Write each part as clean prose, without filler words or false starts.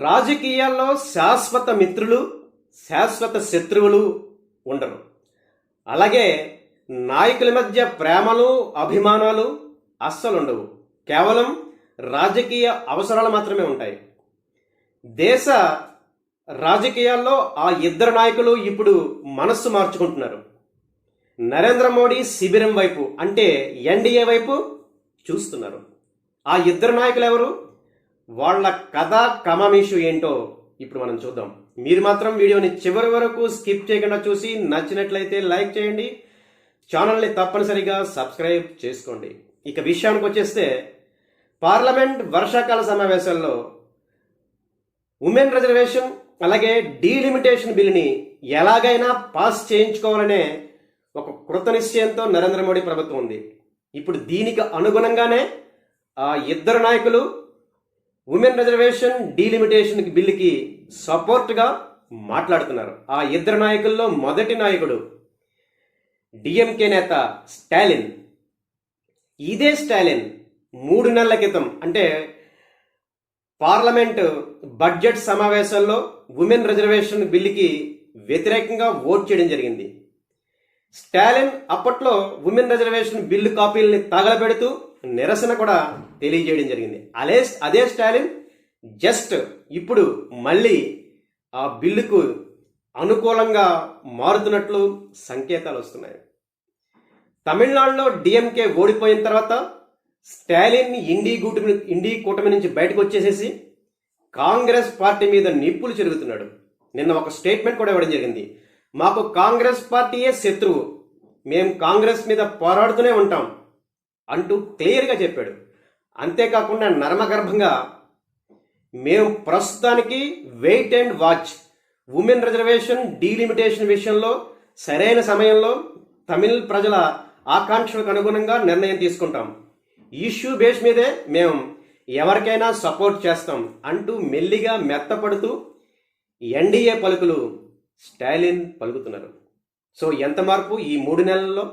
రాజకీయాల్లో శాశ్వత మిత్రులు, శాశ్వత శత్రువులు ఉండరు. అలాగే నాయకుల మధ్య ప్రేమలు, అభిమానాలు అస్సలు ఉండవు. కేవలం రాజకీయ అవసరాలు మాత్రమే ఉంటాయి. దేశ రాజకీయాల్లో ఆ ఇద్దరు నాయకులు ఇప్పుడు మనస్సు మార్చుకుంటున్నారు. నరేంద్ర మోడీ శిబిరం వైపు, అంటే ఎన్డీఏ వైపు చూస్తున్నారు. ఆ ఇద్దరు నాయకులు ఎవరు, వాళ్ళ కథ కమామీషు ఏంటో ఇప్పుడు మనం చూద్దాం. మీరు మాత్రం వీడియోని చివరి వరకు స్కిప్ చేయకుండా చూసి నచ్చినట్లయితే లైక్ చేయండి, ఛానల్ని తప్పనిసరిగా సబ్స్క్రైబ్ చేసుకోండి. ఇక విషయానికి వచ్చేస్తే, పార్లమెంట్ వర్షాకాల సమావేశాల్లో ఉమెన్ రిజర్వేషన్ అలాగే డీలిమిటేషన్ బిల్లుని ఎలాగైనా పాస్ చేయించుకోవాలనే ఒక కృత నిశ్చయంతో నరేంద్ర మోడీ ప్రభుత్వం ఉంది. ఇప్పుడు దీనికి అనుగుణంగానే ఆ ఇద్దరు నాయకులు ఉమెన్ రిజర్వేషన్ డీలిమిటేషన్ బిల్లుకి సపోర్ట్గా మాట్లాడుతున్నారు. ఆ ఇద్దరు నాయకుల్లో మొదటి నాయకుడు డిఎంకే నేత స్టాలిన్. ఇదే స్టాలిన్ 3 నెలల క్రితం, అంటే పార్లమెంట్ బడ్జెట్ సమావేశాల్లో ఉమెన్ రిజర్వేషన్ బిల్లుకి వ్యతిరేకంగా ఓట్ చేయడం జరిగింది. స్టాలిన్ అప్పట్లో ఉమెన్ రిజర్వేషన్ బిల్లు కాపీలని తగలబెడుతూ నిరసన కూడా తెలియజేయడం జరిగింది. అదే స్టాలిన్ జస్ట్ ఇప్పుడు మళ్ళీ ఆ బిల్లుకు అనుకూలంగా మారుతున్నట్లు సంకేతాలు వస్తున్నాయి. తమిళనాడులో డిఎంకే ఓడిపోయిన తర్వాత స్టాలిన్ ఇండీ కూటమి నుంచి బయటకు వచ్చేసేసి కాంగ్రెస్ పార్టీ మీద నిప్పులు చెరుగుతున్నాడు. నిన్న ఒక స్టేట్మెంట్ కూడా ఇవ్వడం జరిగింది. మాకు కాంగ్రెస్ పార్టీయే శత్రువు, మేము కాంగ్రెస్ మీద పోరాడుతూనే ఉంటాం అంటూ క్లియర్గా చెప్పాడు. అంతేకాకుండా నర్మగర్భంగా, మేము ప్రస్తుతానికి wait and watch, women reservation delimitation విషయంలో సరైన సమయంలో తమిళ ప్రజల ఆకాంక్షలకు అనుగుణంగా నిర్ణయం తీసుకుంటాం, ఇష్యూ బేస్ మీదే మేము ఎవరికైనా సపోర్ట్ చేస్తాం అంటూ మెల్లిగా మెత్తపడుతూ ఎన్డీఏ పలుకులు స్టాలిన్ పలుకుతున్నారు. సో ఎంత మార్పు ఈ 3 నెలల్లో.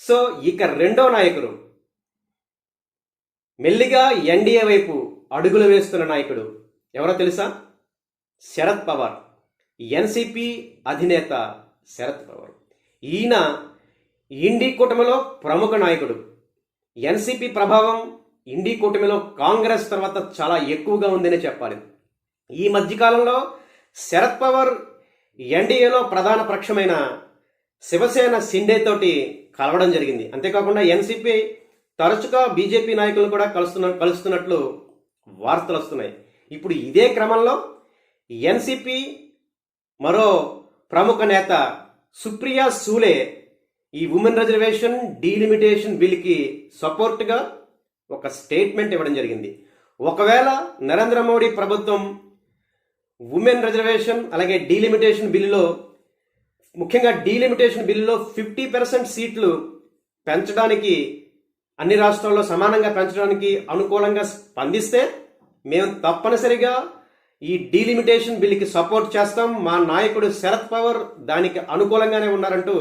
సో ఇక రెండో నాయకుడు, మెల్లిగా ఎన్డీఏ వైపు అడుగులు వేస్తున్న నాయకుడు ఎవరో తెలుసా? శరద్ పవార్, ఎన్సీపీ అధినేత శరద్ పవార్. ఈయన ఇండీ కూటమిలో ప్రముఖ నాయకుడు. ఎన్సీపీ ప్రభావం ఇండీ కూటమిలో కాంగ్రెస్ తర్వాత చాలా ఎక్కువగా ఉందనే చెప్పాలి. ఈ మధ్యకాలంలో శరద్ పవార్ ఎన్డీఏలో ప్రధాన పక్షమైన శివసేన షిండే తోటి కలవడం జరిగింది. అంతేకాకుండా ఎన్సీపీ తరచుగా బీజేపీ నాయకులను కూడా కలుస్తున్నట్లు వార్తలు వస్తున్నాయి. ఇప్పుడు ఇదే క్రమంలో ఎన్సీపీ మరో ప్రముఖ నేత సుప్రియా సూలే ఈ ఉమెన్ రిజర్వేషన్ డీలిమిటేషన్ బిల్లుకి సపోర్ట్గా ఒక స్టేట్మెంట్ ఇవ్వడం జరిగింది. ఒకవేళ నరేంద్ర మోడీ ప్రభుత్వం ఉమెన్ రిజర్వేషన్ అలాగే డీలిమిటేషన్ బిల్లులో, ముఖ్యంగా డీలిమిటేషన్ బిల్లులో 50% సీట్లు పెంచడానికి, అన్ని రాష్ట్రాల్లో సమానంగా పెంచడానికి అనుకూలంగా స్పందిస్తే మేము తప్పనిసరిగా ఈ డీలిమిటేషన్ బిల్లుకి సపోర్ట్ చేస్తాం, మా నాయకుడు శరద్ పవార్ దానికి అనుకూలంగానే ఉన్నారంటూ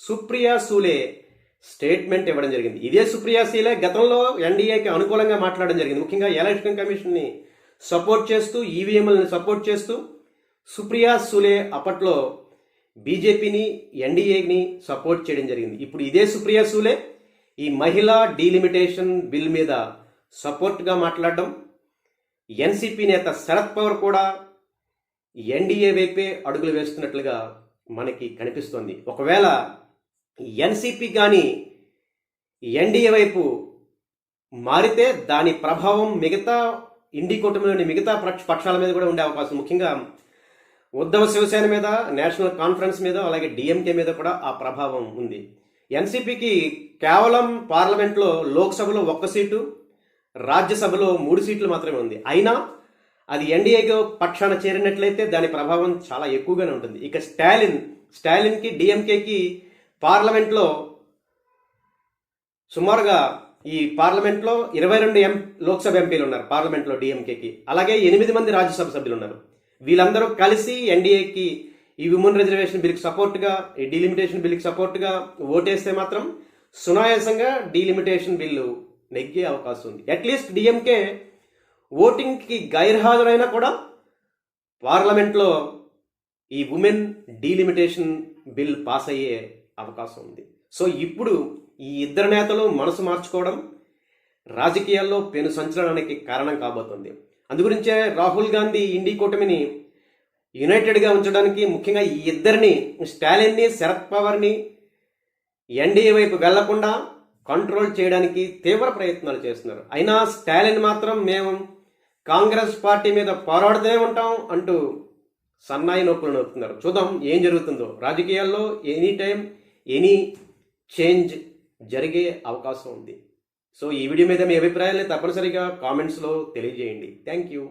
సుప్రియా సూలే స్టేట్మెంట్ ఇవ్వడం జరిగింది. ఇదే సుప్రియా సూలే గతంలో ఎన్డీఏకి అనుకూలంగా మాట్లాడడం జరిగింది. ముఖ్యంగా ఎలక్షన్ కమిషన్ని సపోర్ట్ చేస్తూ, ఈవీఎంలను సపోర్ట్ చేస్తూ సుప్రియా సూలే అప్పట్లో బీజేపీని, ఎన్డీఏని సపోర్ట్ చేయడం జరిగింది. ఇప్పుడు ఇదే సుప్రియా సూలే ఈ మహిళా డీలిమిటేషన్ బిల్ మీద సపోర్ట్గా మాట్లాడడం, ఎన్సీపీ నేత శరద్ పవార్ కూడా ఎన్డీఏ వైపే అడుగులు వేస్తున్నట్లుగా మనకి కనిపిస్తోంది. ఒకవేళ ఎన్సీపీ కానీ ఎన్డీఏ వైపు మారితే దాని ప్రభావం మిగతా ఇండీ కూటమిలోని మిగతా పక్షాల మీద కూడా ఉండే అవకాశం, ముఖ్యంగా ఉద్ధవ్ శివసేన మీద, నేషనల్ కాన్ఫరెన్స్ మీద, అలాగే డిఎంకే మీద కూడా ఆ ప్రభావం ఉంది. ఎన్సీపీకి కేవలం పార్లమెంట్లో లోక్సభలో 1 సీటు, రాజ్యసభలో 3 సీట్లు మాత్రమే ఉంది. అయినా అది ఎన్డీఏకి పక్షాన చేరినట్లయితే దాని ప్రభావం చాలా ఎక్కువగానే ఉంటుంది. ఇక స్టాలిన్కి, డిఎంకేకి పార్లమెంట్లో సుమారుగా ఈ పార్లమెంట్లో 22 లోక్సభ ఎంపీలు ఉన్నారు పార్లమెంట్లో డిఎంకేకి, అలాగే 8 మంది రాజ్యసభ సభ్యులు ఉన్నారు. వీళ్ళందరూ కలిసి ఎన్డీఏకి ఈ ఉమెన్ రిజర్వేషన్ బిల్కి సపోర్ట్గా, ఈ డీలిమిటేషన్ బిల్కి సపోర్ట్గా ఓటేస్తే మాత్రం సునాయాసంగా డీలిమిటేషన్ బిల్లు నెగ్గే అవకాశం ఉంది. అట్లీస్ట్ డిఎంకే ఓటింగ్కి గైర్హాజరైనా కూడా పార్లమెంట్లో ఈ ఉమెన్ డీలిమిటేషన్ బిల్ పాస్ అయ్యే అవకాశం ఉంది. సో ఇప్పుడు ఈ ఇద్దరు నేతలు మనసు మార్చుకోవడం రాజకీయాల్లో పెను సంచలనానికి కారణం కాబోతుంది. అందుగురించే రాహుల్ గాంధీ ఇండి కూటమిని యునైటెడ్గా ఉంచడానికి ముఖ్యంగా ఈ ఇద్దరిని, స్టాలిన్ని, శరద్ పవార్ని ఎన్డీఏ వైపు వెళ్లకుండా కంట్రోల్ చేయడానికి తీవ్ర ప్రయత్నాలు చేస్తున్నారు. అయినా స్టాలిన్ మాత్రం మేము కాంగ్రెస్ పార్టీ మీద పోరాడుతూనే ఉంటాం అంటూ సన్నాయి నొప్పులు నొప్పుతున్నారు. చూద్దాం ఏం జరుగుతుందో. రాజకీయాల్లో ఎనీ టైం ఎనీ చేంజ్ జరిగే అవకాశం ఉంది. సో ఈ వీడియో మీద మీ అభిప్రాయాన్ని తప్పనిసరిగా కామెంట్స్లో తెలియజేయండి. Thank you.